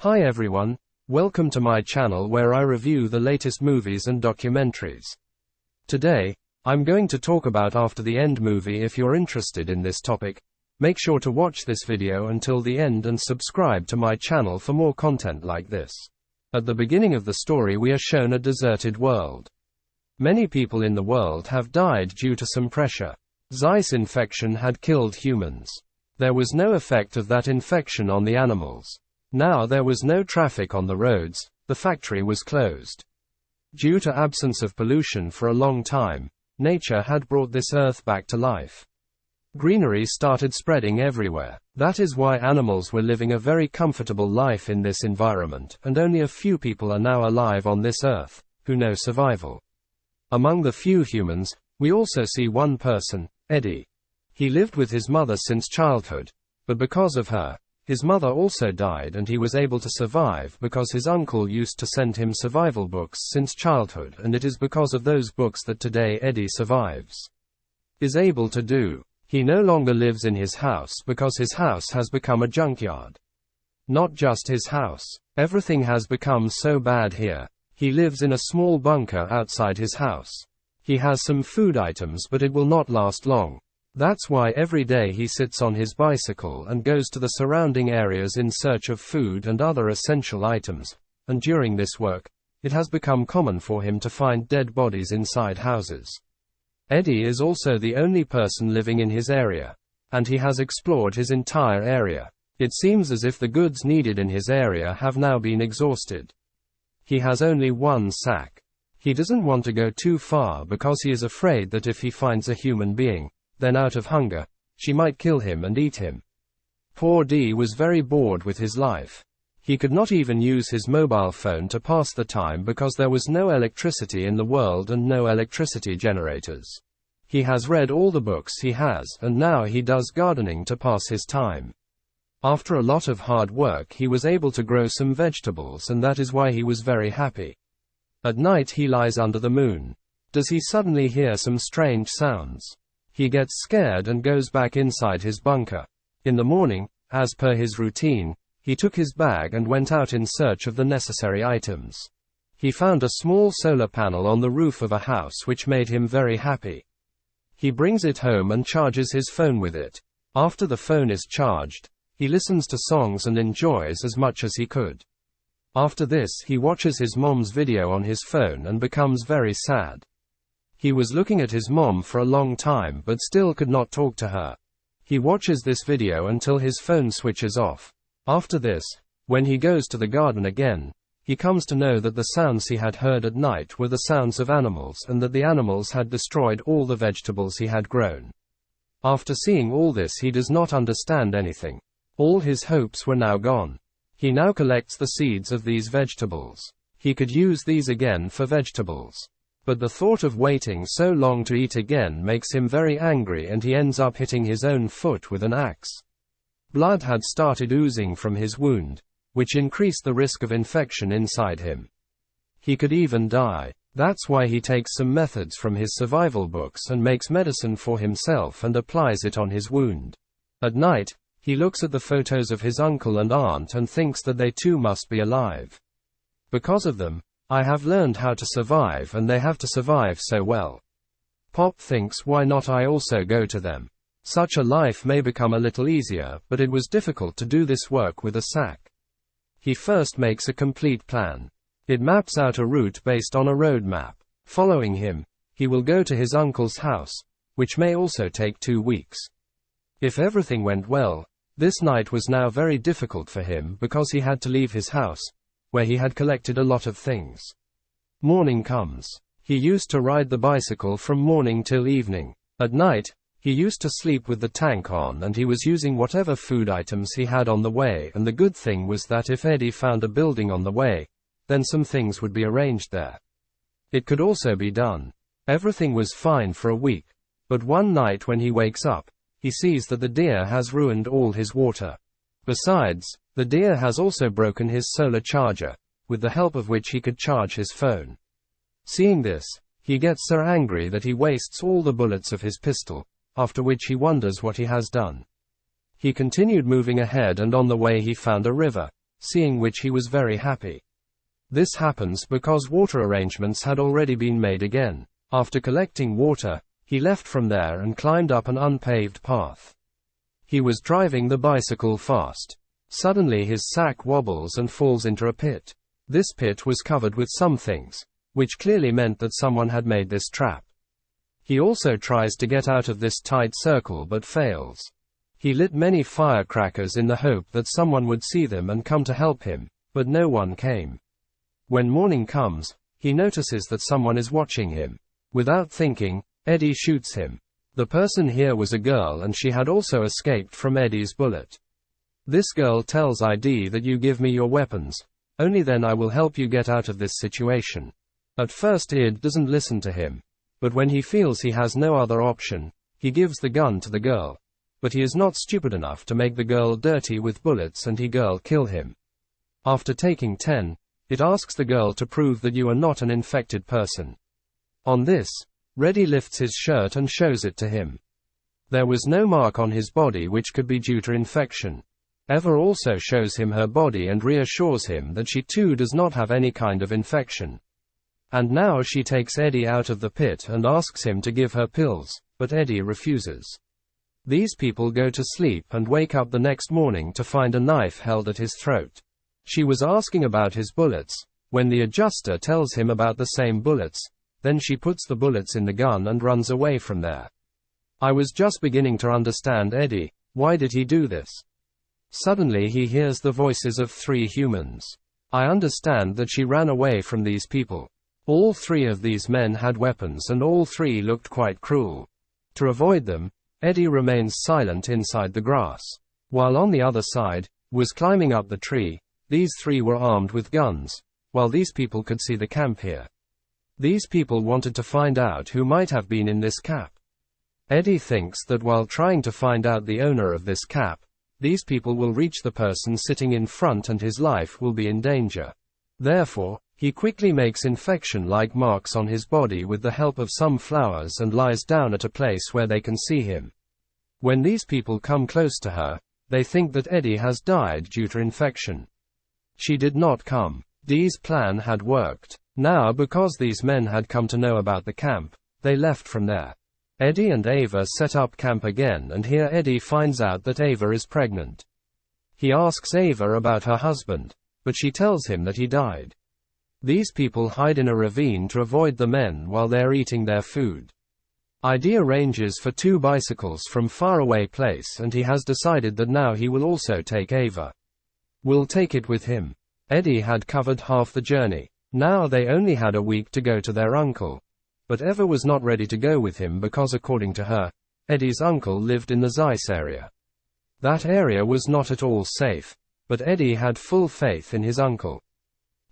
Hi everyone, welcome to my channel where I review the latest movies and documentaries. Today, I'm going to talk about After the End movie. If you're interested in this topic, make sure to watch this video until the end and subscribe to my channel for more content like this. At the beginning of the story we are shown a deserted world. Many people in the world have died due to some pressure. Zeiss infection had killed humans. There was no effect of that infection on the animals. Now there was no traffic on the roads, the factory was closed. Due to absence of pollution for a long time, nature had brought this earth back to life. Greenery started spreading everywhere. That is why animals were living a very comfortable life in this environment, and only a few people are now alive on this earth, who know survival. Among the few humans, we also see one person, Eddie. He lived with his mother since childhood, but because of her, his mother also died and he was able to survive because his uncle used to send him survival books since childhood, and it is because of those books that today Eddie survives. Is able to do. He no longer lives in his house because his house has become a junkyard. Not just his house. Everything has become so bad here. He lives in a small bunker outside his house. He has some food items but it will not last long. That's why every day he sits on his bicycle and goes to the surrounding areas in search of food and other essential items, and during this work, it has become common for him to find dead bodies inside houses. Eddie is also the only person living in his area, and he has explored his entire area. It seems as if the goods needed in his area have now been exhausted. He has only one sack. He doesn't want to go too far because he is afraid that if he finds a human being, then out of hunger, she might kill him and eat him. Poor D was very bored with his life. He could not even use his mobile phone to pass the time because there was no electricity in the world and no electricity generators. He has read all the books he has, and now he does gardening to pass his time. After a lot of hard work he was able to grow some vegetables, and that is why he was very happy. At night he lies under the moon. Does he suddenly hear some strange sounds? He gets scared and goes back inside his bunker. In the morning, as per his routine, he took his bag and went out in search of the necessary items. He found a small solar panel on the roof of a house which made him very happy. He brings it home and charges his phone with it. After the phone is charged, he listens to songs and enjoys as much as he could. After this he watches his mom's video on his phone and becomes very sad. He was looking at his mom for a long time but still could not talk to her. He watches this video until his phone switches off. After this, when he goes to the garden again, he comes to know that the sounds he had heard at night were the sounds of animals and that the animals had destroyed all the vegetables he had grown. After seeing all this he does not understand anything. All his hopes were now gone. He now collects the seeds of these vegetables. He could use these again for vegetables. But the thought of waiting so long to eat again makes him very angry and he ends up hitting his own foot with an axe. Blood had started oozing from his wound, which increased the risk of infection inside him. He could even die. That's why he takes some methods from his survival books and makes medicine for himself and applies it on his wound. At night, he looks at the photos of his uncle and aunt and thinks that they too must be alive. Because of them, I have learned how to survive and they have to survive so well. Pop thinks, why not I also go to them? Such a life may become a little easier, but it was difficult to do this work with a sack. He first makes a complete plan. It maps out a route based on a road map. Following him, he will go to his uncle's house, which may also take 2 weeks. If everything went well, this night was now very difficult for him because he had to leave his house, where he had collected a lot of things. Morning comes. He used to ride the bicycle from morning till evening. At night, he used to sleep with the tank on and he was using whatever food items he had on the way, and the good thing was that if Eddie found a building on the way, then some things would be arranged there. It could also be done. Everything was fine for a week, but one night when he wakes up, he sees that the deer has ruined all his water. Besides, the deer has also broken his solar charger, with the help of which he could charge his phone. Seeing this, he gets so angry that he wastes all the bullets of his pistol, after which he wonders what he has done. He continued moving ahead and on the way he found a river, seeing which he was very happy. This happens because water arrangements had already been made again. After collecting water, he left from there and climbed up an unpaved path. He was driving the bicycle fast. Suddenly his sack wobbles and falls into a pit. This pit was covered with some things, which clearly meant that someone had made this trap. He also tries to get out of this tight circle but fails. He lit many firecrackers in the hope that someone would see them and come to help him, but no one came. When morning comes, he notices that someone is watching him. Without thinking, Eddie shoots him. The person here was a girl and she had also escaped from Eddie's bullet. This girl tells Eddie that you give me your weapons, only then I will help you get out of this situation. At first Eddie doesn't listen to him, but when he feels he has no other option, he gives the gun to the girl. But he is not stupid enough to make the girl dirty with bullets and he girl kill him. After taking 10, it asks the girl to prove that you are not an infected person. On this, Reddy lifts his shirt and shows it to him. There was no mark on his body which could be due to infection. Eva also shows him her body and reassures him that she too does not have any kind of infection. And now she takes Eddie out of the pit and asks him to give her pills, but Eddie refuses. These people go to sleep and wake up the next morning to find a knife held at his throat. She was asking about his bullets, when the adjuster tells him about the same bullets, then she puts the bullets in the gun and runs away from there. I was just beginning to understand Eddie. Why did he do this? Suddenly he hears the voices of 3 humans. I understand that she ran away from these people. All 3 of these men had weapons and all 3 looked quite cruel. To avoid them, Eddie remains silent inside the grass. While on the other side, was climbing up the tree, these 3 were armed with guns, while these people could see the camp here. These people wanted to find out who might have been in this cap. Eddie thinks that while trying to find out the owner of this cap, these people will reach the person sitting in front and his life will be in danger. Therefore, he quickly makes infection-like marks on his body with the help of some flowers and lies down at a place where they can see him. When these people come close to her, they think that Eddie has died due to infection. She did not come. Dee's plan had worked. Now because these men had come to know about the camp, they left from there. Eddie and Ava set up camp again and here Eddie finds out that Ava is pregnant. He asks Ava about her husband, but she tells him that he died. These people hide in a ravine to avoid the men while they're eating their food. Eddie arranges for 2 bicycles from faraway place and he has decided that now he will also take Ava. Will take it with him. Eddie had covered half the journey. Now they only had a week to go to their uncle. But Eva was not ready to go with him because according to her, Eddie's uncle lived in the Zeiss area. That area was not at all safe, but Eddie had full faith in his uncle.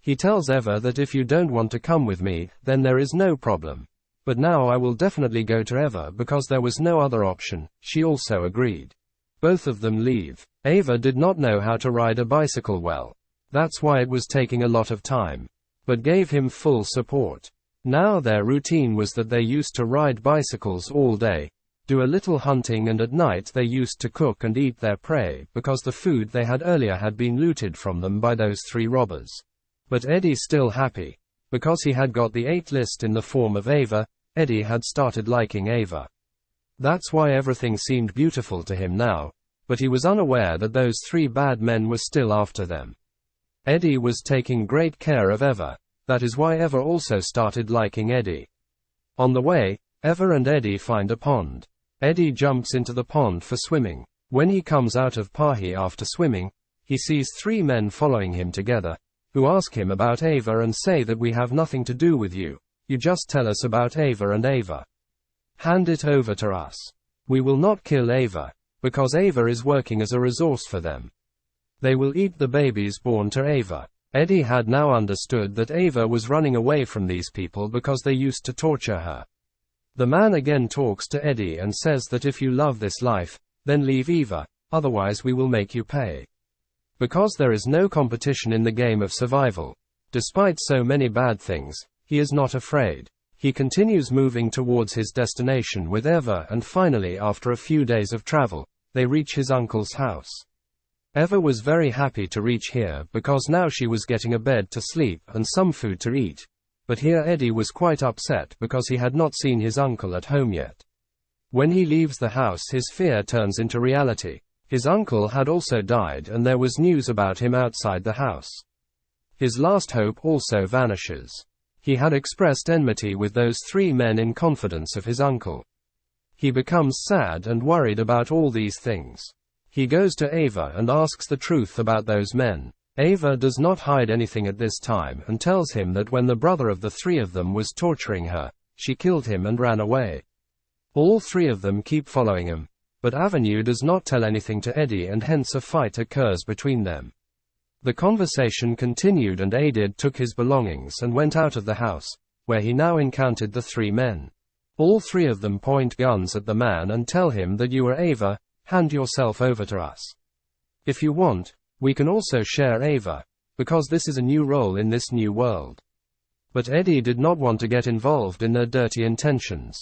He tells Eva that if you don't want to come with me, then there is no problem. But now I will definitely go to Eva because there was no other option. She also agreed. Both of them leave. Eva did not know how to ride a bicycle well. That's why it was taking a lot of time. But gave him full support. Now their routine was that they used to ride bicycles all day, do a little hunting and at night they used to cook and eat their prey because the food they had earlier had been looted from them by those 3 robbers. But Eddie still happy. Because he had got the 8 list in the form of Ava, Eddie had started liking Ava. That's why everything seemed beautiful to him now, but he was unaware that those 3 bad men were still after them. Eddie was taking great care of Eva. That is why Eva also started liking Eddie. On the way, Eva and Eddie find a pond. Eddie jumps into the pond for swimming. When he comes out of Pahi after swimming, he sees 3 men following him together, who ask him about Ava and say that we have nothing to do with you. You just tell us about Ava and Ava. Hand it over to us. We will not kill Ava, because Ava is working as a resource for them. They will eat the babies born to Ava. Eddie had now understood that Ava was running away from these people because they used to torture her. The man again talks to Eddie and says that if you love this life, then leave Eva, otherwise we will make you pay. Because there is no competition in the game of survival. Despite so many bad things, he is not afraid. He continues moving towards his destination with Eva and finally after a few days of travel, they reach his uncle's house. Eva was very happy to reach here because now she was getting a bed to sleep and some food to eat. But here Eddie was quite upset because he had not seen his uncle at home yet. When he leaves the house, his fear turns into reality. His uncle had also died and there was news about him outside the house. His last hope also vanishes. He had expressed enmity with those 3 men in confidence of his uncle. He becomes sad and worried about all these things. He goes to Eva and asks the truth about those men. Eva does not hide anything at this time and tells him that when the brother of the 3 of them was torturing her, she killed him and ran away. All 3 of them keep following him, but Avenue does not tell anything to Eddie and hence a fight occurs between them. The conversation continued and Eddie took his belongings and went out of the house, where he now encountered the 3 men. All 3 of them point guns at the man and tell him that you are Eva, hand yourself over to us. If you want, we can also share Eva, because this is a new role in this new world. But Eddie did not want to get involved in their dirty intentions.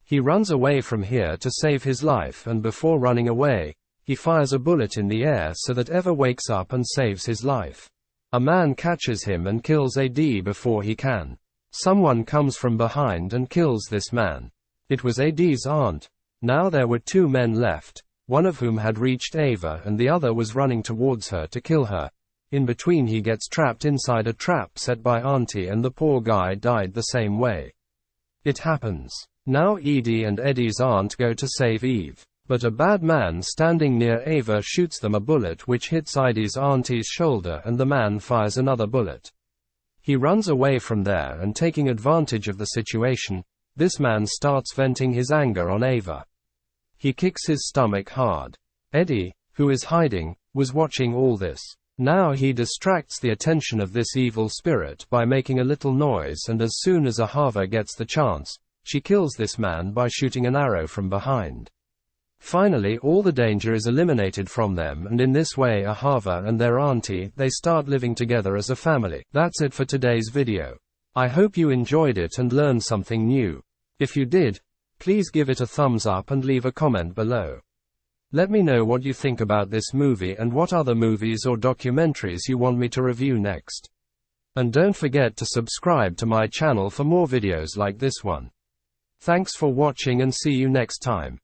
He runs away from here to save his life and before running away, he fires a bullet in the air so that Eva wakes up and saves his life. A man catches him and kills Eddie before he can. Someone comes from behind and kills this man. It was Eddie's aunt. Now there were 2 men left, one of whom had reached Eva and the other was running towards her to kill her. In between he gets trapped inside a trap set by Auntie and the poor guy died the same way. It happens. Now Edie and Eddie's aunt go to save Eve. But a bad man standing near Eva shoots them a bullet which hits Edie's auntie's shoulder and the man fires another bullet. He runs away from there and taking advantage of the situation, this man starts venting his anger on Eva. He kicks his stomach hard. Eddie, who is hiding, was watching all this. Now he distracts the attention of this evil spirit by making a little noise and as soon as Ahava gets the chance, she kills this man by shooting an arrow from behind. Finally all the danger is eliminated from them and in this way Ahava and their auntie, they start living together as a family. That's it for today's video. I hope you enjoyed it and learned something new. If you did, please give it a thumbs up and leave a comment below. Let me know what you think about this movie and what other movies or documentaries you want me to review next. And don't forget to subscribe to my channel for more videos like this one. Thanks for watching and see you next time.